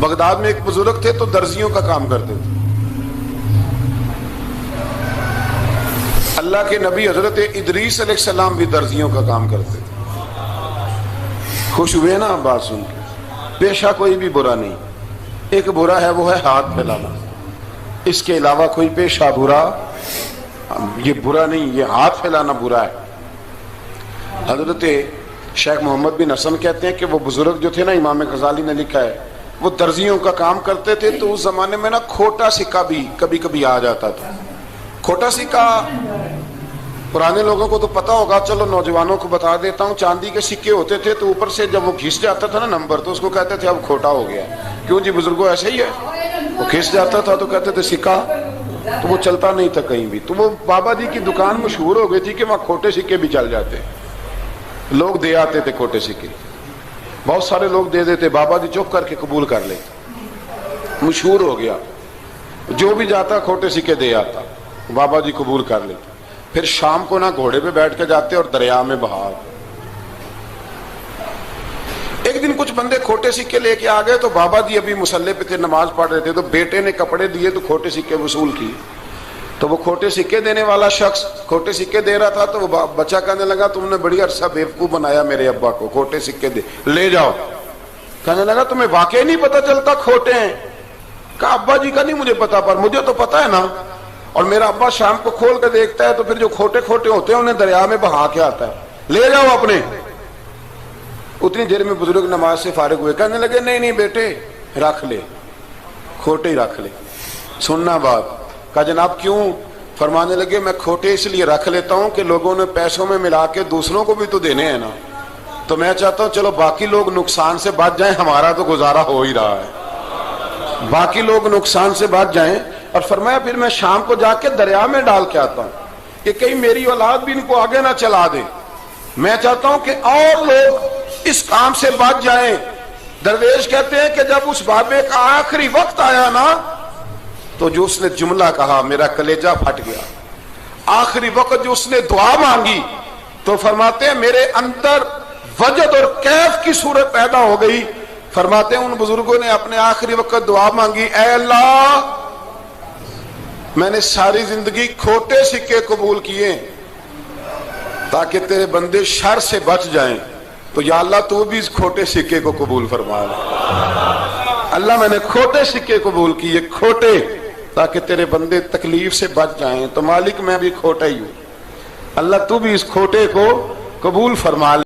Baghdad میں ایک بزرگ تھے تو درزیوں کا کام کرتے تھے. اللہ کے نبی حضرت ادریس علیہ السلام بھی درزیوں کا کام کرتے تھے. خوش ہوئے نا بات سن کے؟ پیشہ کوئی بھی برا نہیں. ایک برا ہے وہ ہے ہاتھ پھیلانا. اس کے علاوہ کوئی پیشہ برا یہ برا نہیں، یہ ہاتھ پھیلانا برا ہے. حضرت شیخ محمد بن حسن کہتے ہیں کہ وہ بزرگ جو تھے نا، امام غزالی نے لکھا ہے، وہ درزیوں کا کام کرتے تھے تو اس زمانے میں نا کھوٹا سکہ بھی کبھی کبھی آ جاتا تھا. کھوٹا سکہ پرانے لوگوں کو تو پتا ہوگا، چلو نوجوانوں کو بتا دیتا ہوں. چاندی کے سکے ہوتے تھے تو اوپر سے جب وہ کھس جاتا تھا نا نمبر، تو اس کو کہتے تھے اب کھوٹا ہو گیا. کیوں جی بزرگوں ایسے ہی ہے، وہ کھس جاتا تھا تو کہتے تھے سکہ، تو وہ چلتا نہیں تھا کہیں بھی. تو وہ بابا جی کی دکان مشہور ہو گئی تھی کہ وہاں کھوٹے سکے بھی چل جاتے، لوگ دے آتے تھے کھوٹے سکے. بہت سارے لوگ دے دیتے، بابا جی چپ کر کے قبول کر لیتے. مشہور ہو گیا، جو بھی جاتا کھوٹے سکے دے آتا، بابا جی قبول کر لیتے. پھر شام کو نا گھوڑے پہ بیٹھ کے جاتے اور دریا میں بہا. ایک دن کچھ بندے کھوٹے سکے لے کے آ گئے تو بابا جی ابھی مصلے پہ تھے، نماز پڑھ رہے تھے. تو بیٹے نے کپڑے دیے تو کھوٹے سکے وصول کیے. تو وہ کھوٹے سکے دینے والا شخص کھوٹے سکے دے رہا تھا تو وہ بچہ کہنے لگا تم نے بڑی عرصہ بیوقوف بنایا میرے ابا کو، کھوٹے سکے دے لے جاؤ. کہنے لگا تمہیں واقعی نہیں پتا چلتا کھوٹے ہیں؟ کہا ابا جی کا نہیں مجھے پتا، پر مجھے تو پتا ہے نا. اور میرا ابا شام کو کھول کے دیکھتا ہے تو پھر جو کھوٹے کھوٹے ہوتے ہیں انہیں دریا میں بہا کے آتا ہے. لے جاؤ اپنے. اتنی دیر میں بزرگ نماز سے فارغ ہوئے، کہنے لگے نہیں نہیں بیٹے رکھ لے، کھوٹے ہی رکھ لے. سننا بات. کہا جناب کیوں؟ فرمانے لگے میں کھوٹے اس لیے رکھ لیتا ہوں کہ لوگوں نے پیسوں میں ملا کے دوسروں کو بھی تو دینے ہیں نا. تو میں چاہتا ہوں چلو باقی لوگ نقصان سے بچ جائیں، ہمارا تو گزارا ہو ہی رہا ہے، باقی لوگ نقصان سے بچ جائیں. اور فرمایا پھر میں شام کو جا کے دریا میں ڈال کے آتا ہوں کہ کہیں میری اولاد بھی ان کو آگے نہ چلا دے. میں چاہتا ہوں کہ اور لوگ اس کام سے بچ جائیں. درویش کہتے ہیں کہ جب اس بابے کا آخری وقت آیا نا تو جو اس نے جملہ کہا میرا کلیجہ پھٹ گیا. آخری وقت جو اس نے دعا مانگی تو فرماتے ہیں میرے اندر وجد اور کیف کی صورت پیدا ہو گئی. فرماتے ہیں ان بزرگوں نے اپنے آخری وقت دعا مانگی، اے اللہ میں نے ساری زندگی کھوٹے سکے قبول کیے تاکہ تیرے بندے شر سے بچ جائیں، تو یا اللہ تو بھی اس کھوٹے سکے کو قبول فرما لے. اللہ میں نے کھوٹے سکے قبول کیے، کھوٹے، تاکہ تیرے بندے تکلیف سے بچ جائیں. تو مالک میں بھی کھوٹا ہی ہوں، اللہ تو بھی اس کھوٹے کو قبول فرما لے.